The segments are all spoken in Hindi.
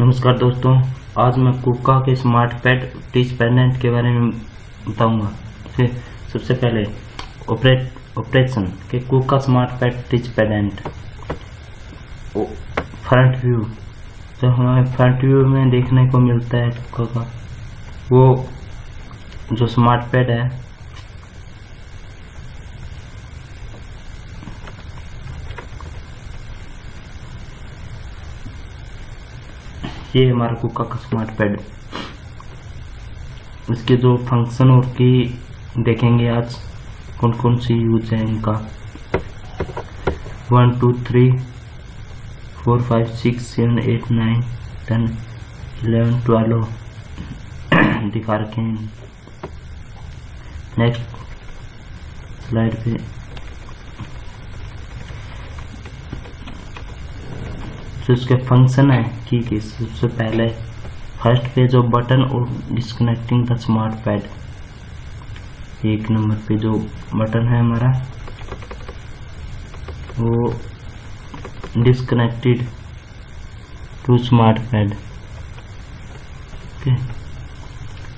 नमस्कार दोस्तों, आज मैं कुका के स्मार्ट पैड टच पेंडेंट के बारे में बताऊंगा। फिर सबसे पहले ऑपरेशन के KUKA smart pad touch pendant front view. जो हमें फ्रंट व्यू में देखने को मिलता है कुका का, वो जो स्मार्ट पैड है ये हमारा कुका का स्मार्ट पैड। इसके जो फंक्शन और की देखेंगे आज, कौन कौन सी यूज है इनका। 1 2 3 4 5 6 7 8 9 10 11 12 दिखा रखे हैं। नेक्स्ट स्लाइड पे जो इसके फंक्शन है कि सबसे पहले फर्स्ट पे जो बटन और डिस्कनेक्टिंग द स्मार्ट पैड, एक नंबर पे जो बटन है हमारा वो disconnected to smart pad. Okay,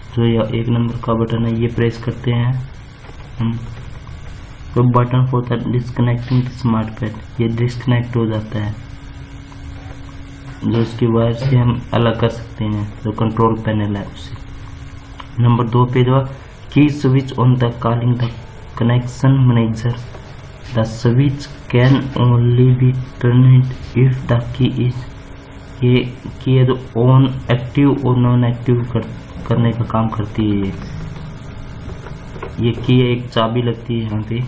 जो ये एक नंबर का बटन है ये प्रेस करते हैं हम, तो button for the disconnecting the smart pad ये डिस्कनेक्ट हो जाता है। जो इसकी वायर से हम अलग कर सकते हैं, जो कंट्रोल पैनल है उससे। नंबर 2 पे जो key switch on the calling the connection manager, the switch can only be turned if the key is, ये की है जो ऑन एक्टिव और नॉन एक्टिव करने का काम करती है। ये की है, एक चाबी लगती है यहाँ पे,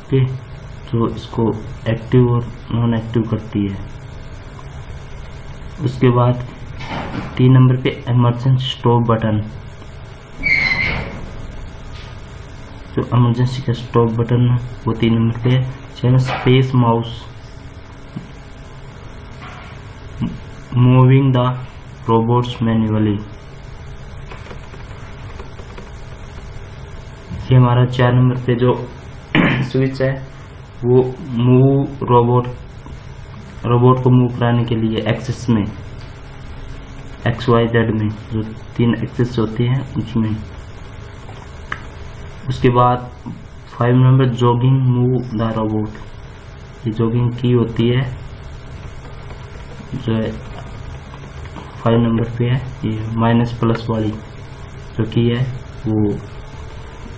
ओके, जो इसको एक्टिव और नॉन एक्टिव करती है। उसके बाद 3 नंबर पे इमरजेंसी स्टॉप बटन, जो इमरजेंसी का स्टॉप बटन वो 3 नंबर पे है। चैन space mouse, moving the robots manually, ये हमारा 4 नंबर पे जो स्विच है वो मूव रोबोट को मूव कराने के लिए एक्सेस में, XYZ में जो 3 एक्सेस होते हैं उसमें। उसके बाद 5 number jogging move the robot, ये जॉगिंग की होती है जो है 5 नंबर पे है, ये माइनस प्लस वाली जो की है वो,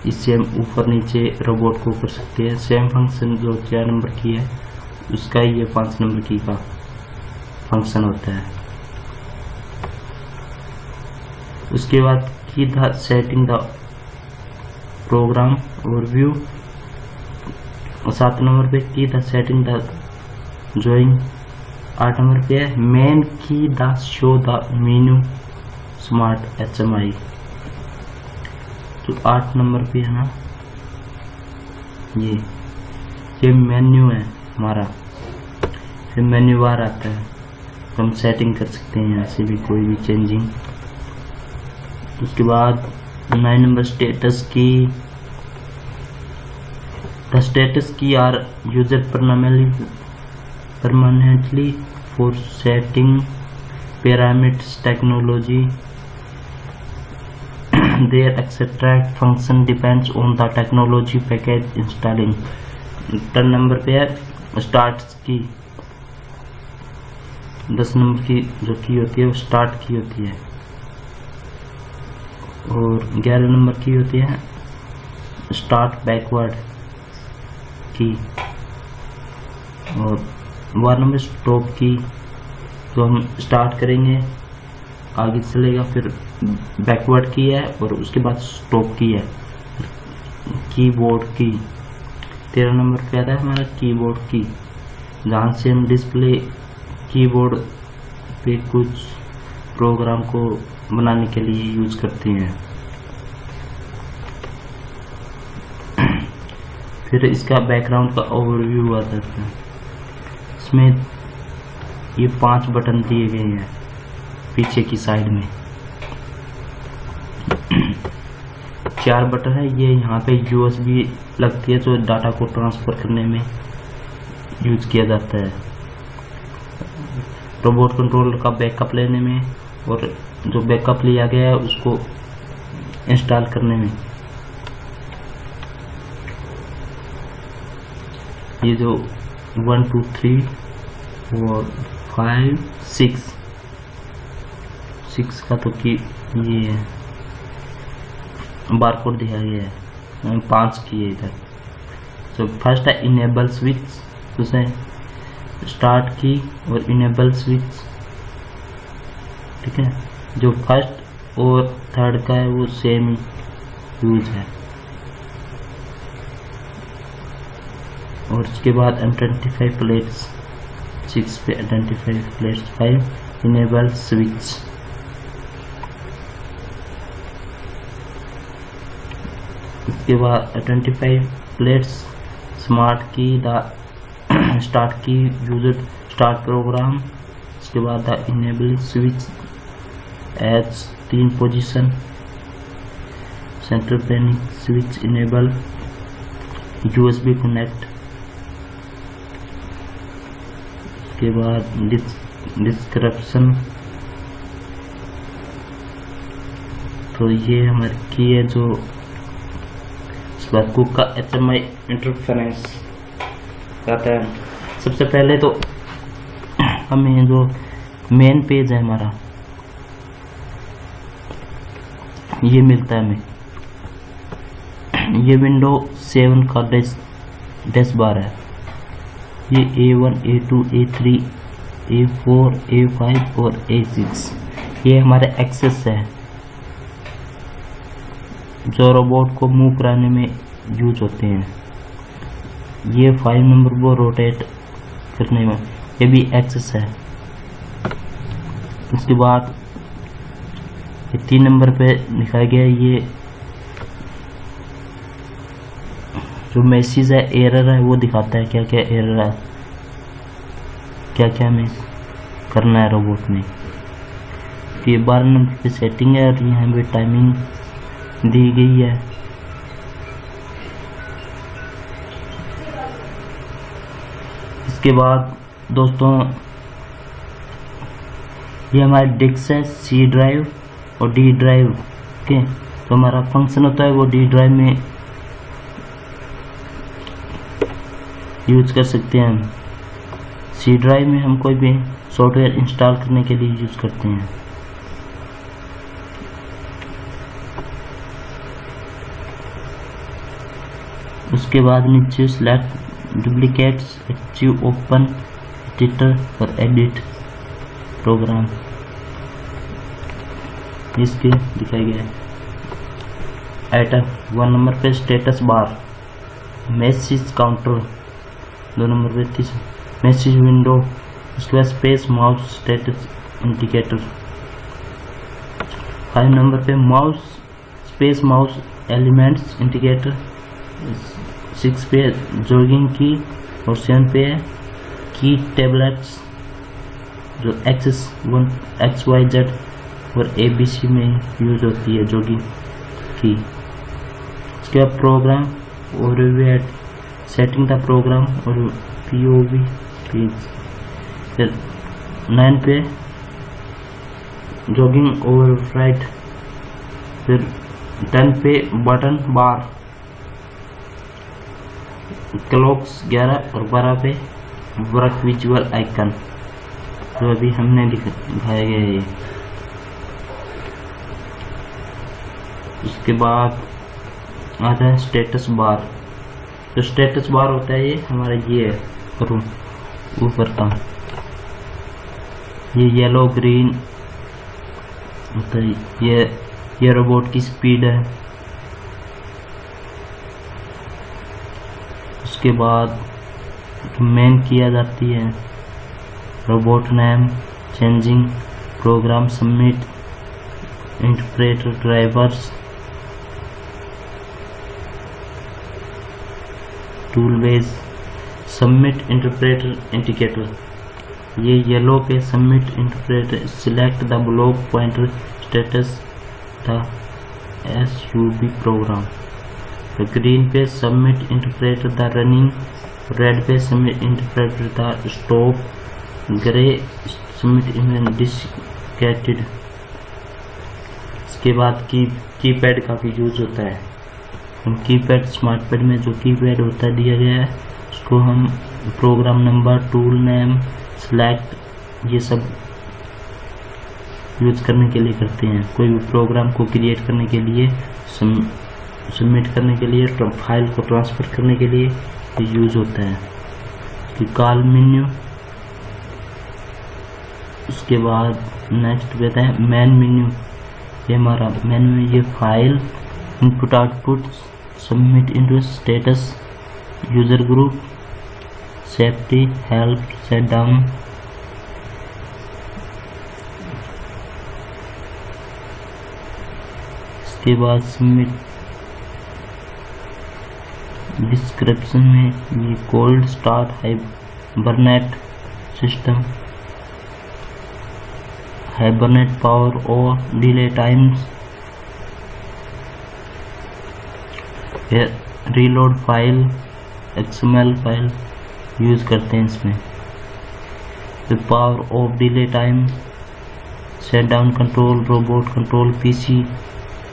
इससे हम ऊपर नीचे रोबोट को कर सकते हैं। सेम फंक्शन जो 4 नंबर की है उसका ये 5 नंबर की का फंक्शन होता है। उसके बाद key the setting the program overview, 7 number पे key the setting the join, 8 number पे है main key the show the menu smart HMI, तो 8 नंबर पे है ना, ये मेन्यू है हमारा। फिर मेन्यू बार आता है, तो हम सेटिंग कर सकते हैं यहाँ से भी कोई भी चेंजिंग। उसके बाद 9 number status key, the status key are user permanently for setting parameters technology, there extract function depends on the technology package installing. 10 number पे है स्टार्ट की, 10 नंबर की जो की होती है वो स्टार्ट की होती है, और 11 नंबर की होती है स्टार्ट बैकवर्ड की, और 12 नंबर स्टॉप की, जो हम स्टार्ट करेंगे आगे चलेगा, फिर बैकवर्ड की है और उसके बाद स्टॉप की है। कीबोर्ड की 13 नंबर पे आता है हमारा कीबोर्ड की, जहाँ से हम डिस्प्ले कीबोर्ड पे कुछ प्रोग्राम को बनाने के लिए यूज करते हैं। फिर इसका बैकग्राउंड का ओवरव्यू आता है, इसमें ये 5 बटन दिए गए हैं पीछे की साइड में। 4 बटन है, ये यहाँ पे USB लगती है जो डाटा को ट्रांसफर करने में यूज किया जाता है। रोबोट कंट्रोलर का बैकअप लेने में और जो बैकअप लिया गया है उसको इंस्टॉल करने में। ये जो 1 2 3 4 5 6 का तो कि ये बारकोड दिया गया है, 5 की है इधर। तो फर्स्ट है इनेबल स्विच, दूसरा स्टार्ट की और इनेबल स्विच, ठीक है। जो फर्स्ट और थर्ड का है वो सेम यूज है। और उसके बाद M25 प्लेट्स 6 पे M25 प्लेट्स 5 इनेबल स्विच। उसके बाद 25 plates smart key the start key user start program. उसके बाद the enable switch as 3 position central planning switch enable USB connect. उसके बाद डिस्क्रिप्शन, तो ये हमारी की है जो कुक का HMI इंटरफेरेंस कहता है। सबसे पहले तो हमें जो मेन पेज है हमारा ये मिलता है हमें, ये विंडो 7 का डैश बार है। ये A1 A2 A3 A4 A5 और A6 ये हमारे एक्सेस है जो रोबोट को मूव कराने में यूज होते हैं। ये 5 नंबर वो रोटेट करने में, ये भी एक्सेस है। उसके बाद ये 3 नंबर पे दिखाया गया ये जो मैसेज है एरर है वो दिखाता है क्या क्या एरर है, क्या क्या हमें करना है रोबोट में। ये 12 नंबर पे सेटिंग है और यहाँ पे टाइमिंग दी गई है। इसके बाद दोस्तों ये हमारे डिस्क है C ड्राइव और D ड्राइव के, तो हमारा फंक्शन होता है वो D ड्राइव में यूज कर सकते हैं हम। C ड्राइव में हम कोई भी सॉफ्टवेयर इंस्टॉल करने के लिए यूज करते हैं। उसके बाद नीचे select duplicates achieve open editor और एडिट प्रोग्राम इसके दिखाया गया है। आइटम 1 नंबर पे status bar, message counter 2 number पे मैसेज विंडो, उसके बाद space mouse status indicator. 5 number पे mouse space mouse elements indicator. 6 पे जॉगिंग की और 7 पे की टेबलेट्स जो एक्सेस 1 XYZ और ABC में यूज होती है जॉगिंग की। उसके बाद प्रोग्राम और सेटिंग द प्रोग्राम और POV पेज। फिर 9 पे जॉगिंग और राइट। फिर 10 पे बटन बार क्लॉक्स 11 और 12 पे वर्क विजुअल आइकन जो अभी हमने दिखाया गया है। उसके बाद आता है स्टेटस बार। जो स्टेटस बार होता है ये हमारा ये करूँ ऊपर का ये येलो ग्रीन होता है। ये रोबोट की स्पीड है। उसके बाद मेन किया जाती है robot name changing program submit interpreter drivers tool base submit interpreter indicator. ये येलो पे submit interpreter select the block pointer status the SUB program. तो ग्रीन पे submit interpreter the running, red पे submit interpreter the stop, grey submit image deselected. इसके बाद कीपैड का भी यूज होता है। हम कीपैड स्मार्ट पैड में जो कीपैड होता है दिया गया है उसको हम program number, tool name, select ये सब यूज करने के लिए करते हैं। कोई भी प्रोग्राम को क्रिएट करने के लिए, सबमिट करने के लिए, फाइल को ट्रांसफर करने के लिए ये यूज होता है। Call menu. उसके बाद नेक्स्ट कहते हैं मैन मेन्यू। ये हमारा मेन्यू, ये file, input output, submit into status, user group, safety, help, set down. इसके बाद सबमिट डिस्क्रिप्शन में ये cold start hibernate system, hibernate power और delay times, reload file, XML file use करते हैं इसमें। तो power off delay time, set down control, robot control, PC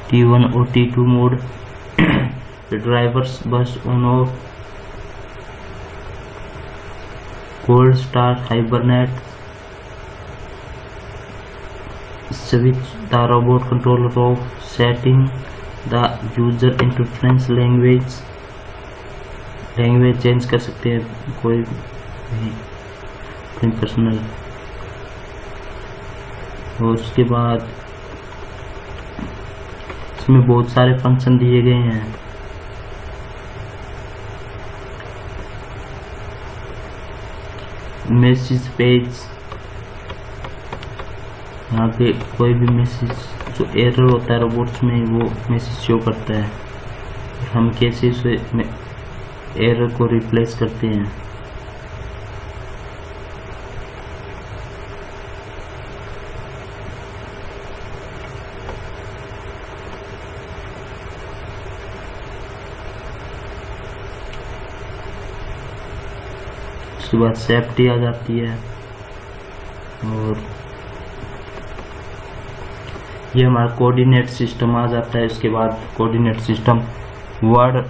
T1 और T2 mode, drivers bus on off, cold start hibernate, switch the robot controller off, setting the user interference language, language change कर सकते हैं कोई भी पर्सनल। और उसके बाद इसमें बहुत सारे फंक्शन दिए गए हैं। मैसेज पेज, यहाँ पे कोई भी मैसेज जो एरर होता है रोबोट्स में वो मैसेज शो करता है। हम कैसे उसे एरर को रिप्लेस करते हैं। उसके बाद सेफ्टी आ जाती है और ये हमारा कोऑर्डिनेट सिस्टम आ जाता है। उसके बाद कोऑर्डिनेट सिस्टम वर्ड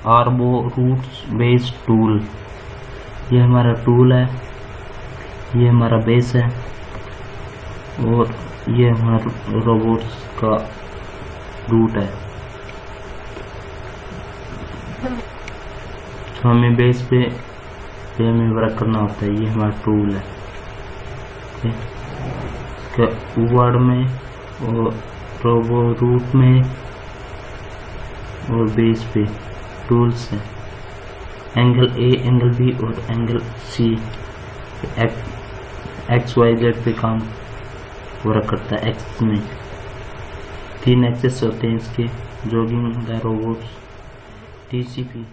आर्बो रूट्स बेस टूल, ये हमारा टूल है, ये हमारा बेस है और ये हमारा रोबोट्स का रूट है। तो हमें बेस पे हमें वर्क करना होता है। ये हमारा टूल है, वर्ड में और रोबो रूट में और बेस पे टूल्स है। एंगल A, एंगल B और एंगल C XYZ पे काम वर्क करता है। X में 3 एक्सेस होते हैं इसके, जॉगिंग द रोबोट्स, TCP।